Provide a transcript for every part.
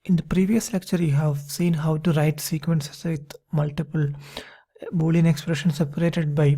In the previous lecture, you have seen how to write sequences with multiple Boolean expressions separated by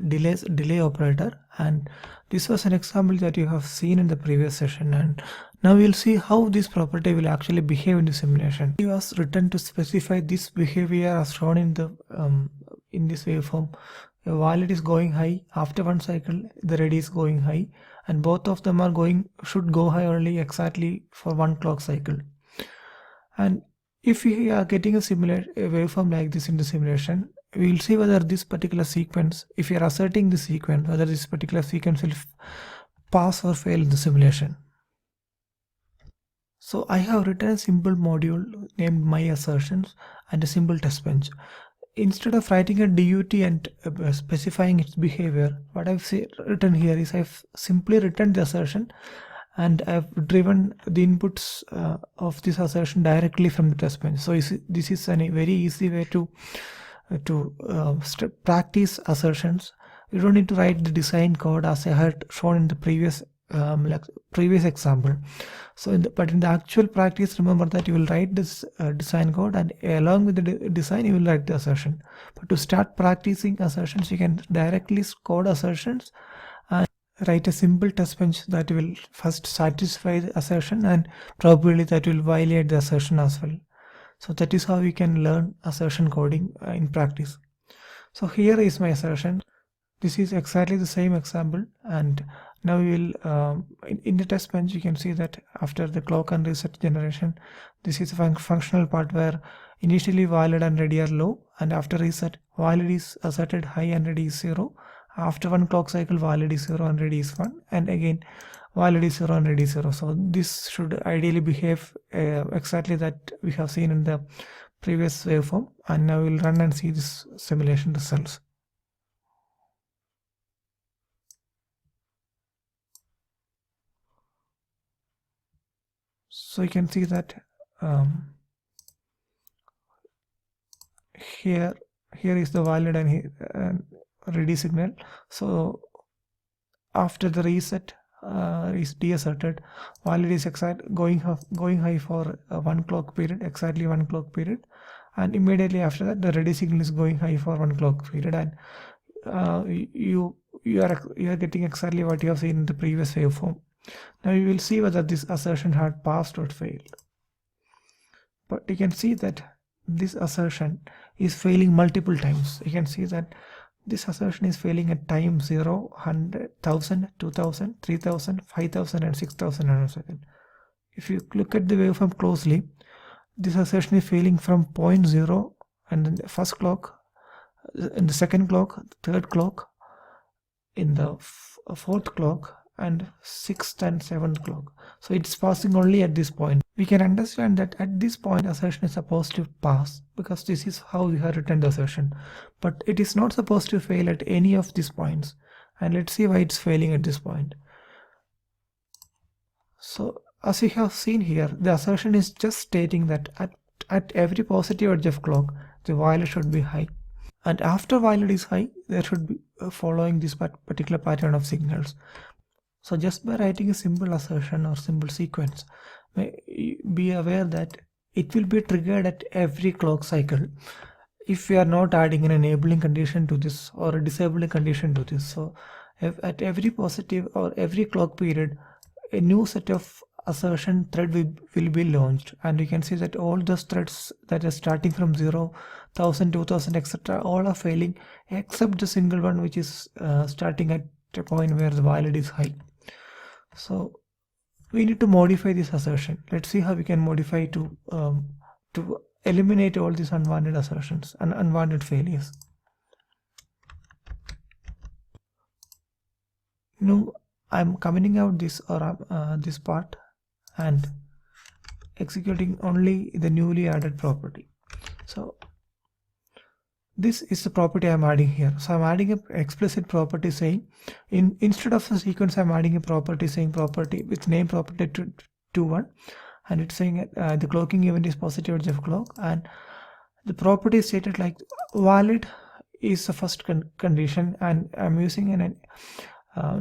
delay operator, and this was an example that you have seen in the previous session, and now we'll see how this property will actually behave in the simulation. It was written to specify this behavior as shown in the in this waveform. While it is going high, after one cycle the ready is going high, and both of them are should go high only exactly for one clock cycle. And if we are getting a waveform like this in the simulation, we will see whether this particular sequence, if we are asserting the sequence, whether this particular sequence will pass or fail in the simulation. So I have written a simple module named my assertions and a simple test bench. Instead of writing a DUT and specifying its behavior, what I've written here is I've simply written the assertion, and I've driven the inputs of this assertion directly from the test bench. So this is a very easy way to practice assertions. You don't need to write the design code as I had shown in the previous example. So but in the actual practice, remember that you will write this design code, and along with the design you will write the assertion. But to start practicing assertions, you can directly code assertions and write a simple test bench that will first satisfy the assertion, and probably that will violate the assertion as well. So that is how we can learn assertion coding in practice. So here is my assertion. This is exactly the same example, and now we will in the test bench you can see that after the clock and reset generation, this is a functional part where initially valid and ready are low, and after reset valid is asserted high and ready is 0. After one clock cycle valid is 0 and ready is 1, and again valid is 0 and ready is 0. So this should ideally behave exactly that we have seen in the previous waveform, and now we'll run and see this simulation results. So you can see that here is the valid and ready signal. So after the reset is deasserted, valid is going high for one clock period, exactly one clock period, and immediately after that the ready signal is going high for one clock period, and you are getting exactly what you have seen in the previous waveform. Now you will see whether this assertion had passed or failed. But you can see that this assertion is failing multiple times. You can see that this assertion is failing at time 0, 100, 1000, 2000, 3000, 5000 and 6000 nanosecond. If you look at the waveform closely, this assertion is failing from 0.0 and in the first clock, in the second clock, third clock, in the fourth clock, and 6th and 7th clock. So it's passing only at this point. We can understand that at this point assertion is supposed to pass because this is how we have written the assertion, but it is not supposed to fail at any of these points, and let's see why it's failing at this point. So as you have seen here, the assertion is just stating that at every positive edge of clock the value should be high, and after value is high there should be following this particular pattern of signals. So just by writing a simple assertion or simple sequence, be aware that it will be triggered at every clock cycle if we are not adding an enabling condition to this or a disabling condition to this. So if at every positive or every clock period a new set of assertion thread will be launched, and you can see that all those threads that are starting from 0, 1000, 2000 etc. all are failing except the single one which is starting at a point where the valid is high. So we need to modify this assertion. Let's see how we can modify to eliminate all these unwanted assertions and unwanted failures. Now I'm commenting out this this part and executing only the newly added property. So this is the property I'm adding here. So I'm adding an explicit property saying instead of the sequence I'm adding a property saying property with name property to 1, and it's saying the clocking event is positive edge of clock, and the property is stated like valid is the first condition, and I'm using an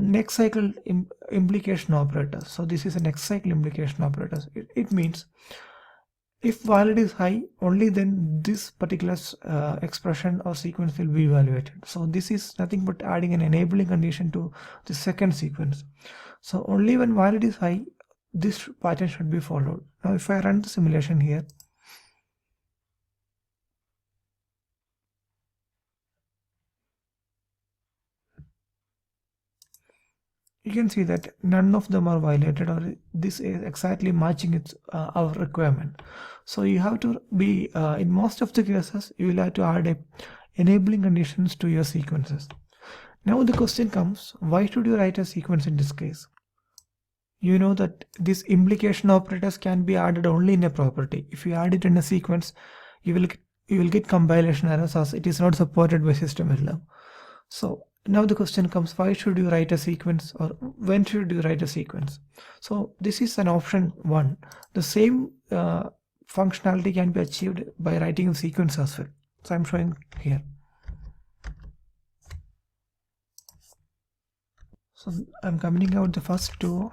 next cycle implication operator. So this is a next cycle implication operator. It means If valid is high, only then this particular expression or sequence will be evaluated. So this is nothing but adding an enabling condition to the second sequence. So only when valid is high, this pattern should be followed. Now if I run the simulation here, you can see that none of them are violated, or this is exactly matching its our requirement. So you have to be in most of the cases you will have to add enabling conditions to your sequences. Now the question comes, why should you write a sequence in this case? You know that these implication operators can be added only in a property. If you add it in a sequence, you will get compilation errors as it is not supported by Systemverilog. So now the question comes, why should you write a sequence, or when should you write a sequence? So this is an option 1. The same functionality can be achieved by writing a sequence as well. So I'm showing here. So I'm coming out the first two,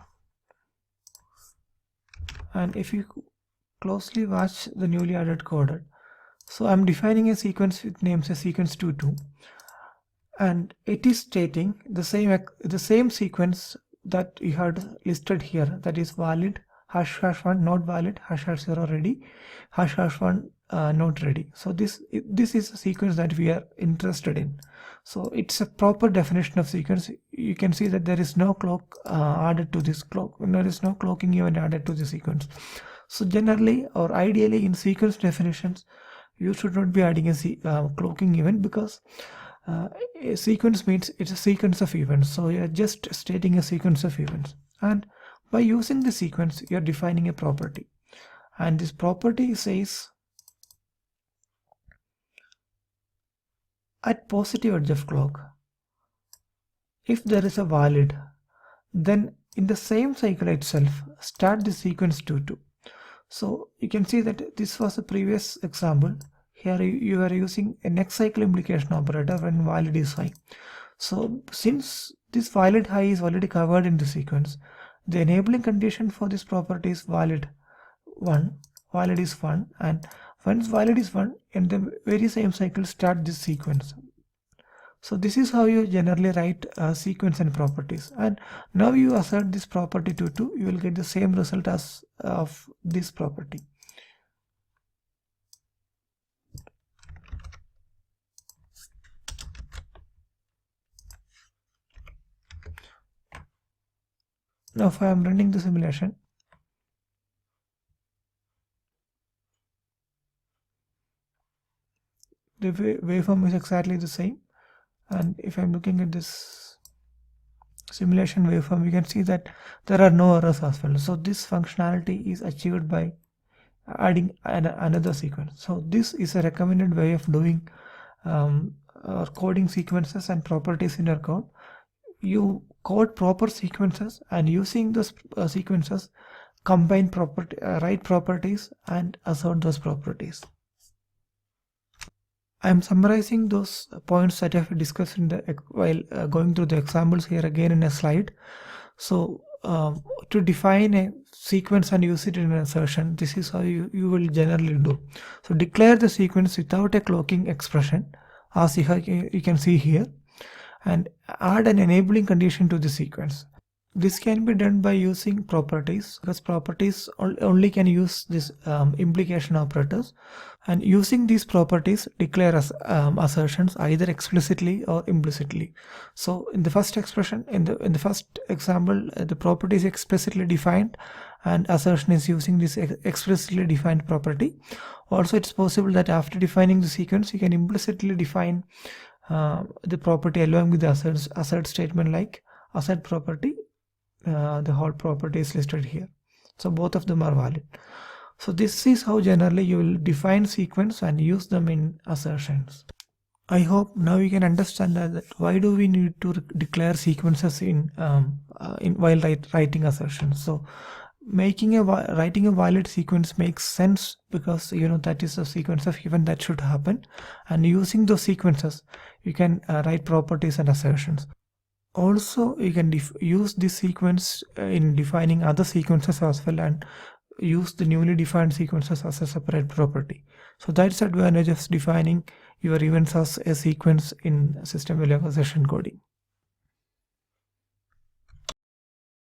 and if you closely watch the newly added code, so I'm defining a sequence with names as sequence 22, and it is stating the same sequence that you had listed here, that is valid ##1 not valid, ##0 ready, ##1 not ready. So this is a sequence that we are interested in. So it's a proper definition of sequence. You can see that there is no clock added to this clock. There is no clocking event added to the sequence. So generally or ideally in sequence definitions, you should not be adding a clocking event, because a sequence means it's a sequence of events. So you're just stating a sequence of events, and by using the sequence you're defining a property, and this property says at positive edge of clock, if there is a valid, then in the same cycle itself start the sequence 22. So you can see that this was a previous example. Here you are using a next cycle implication operator when valid is high. So since this valid high is already covered in the sequence, the enabling condition for this property is valid is 1, and once valid is 1, in the very same cycle start this sequence. So this is how you generally write sequence and properties, and now you assert this property to 2, you will get the same result as of this property. Now if I am running the simulation, the waveform is exactly the same, and if I'm looking at this simulation waveform, you can see that there are no errors as well. So this functionality is achieved by adding another sequence. So this is a recommended way of doing coding sequences and properties in your code. You code proper sequences, and using those sequences combine write properties and assert those properties. I am summarizing those points that I have discussed while going through the examples here again in a slide. So to define a sequence and use it in an assertion, this is how you will generally do. So declare the sequence without a clocking expression, as you can see here, and add an enabling condition to the sequence. This can be done by using properties, because properties only can use this implication operators, and using these properties declare assertions either explicitly or implicitly. So in the first expression, in the first example, the property is explicitly defined and assertion is using this explicitly defined property. Also, it's possible that after defining the sequence, you can implicitly define the property along with the assert statement, like assert property. The whole property is listed here. So both of them are valid. So this is how generally you will define sequence and use them in assertions. I hope now you can understand that why do we need to declare sequences in while writing assertions. So writing a valid sequence makes sense, because you know that is a sequence of event that should happen, and using those sequences you can write properties and assertions. Also, you can use this sequence in defining other sequences as well, and use the newly defined sequences as a separate property. So that's the advantage of defining your events as a sequence in Systemverilog assertion coding.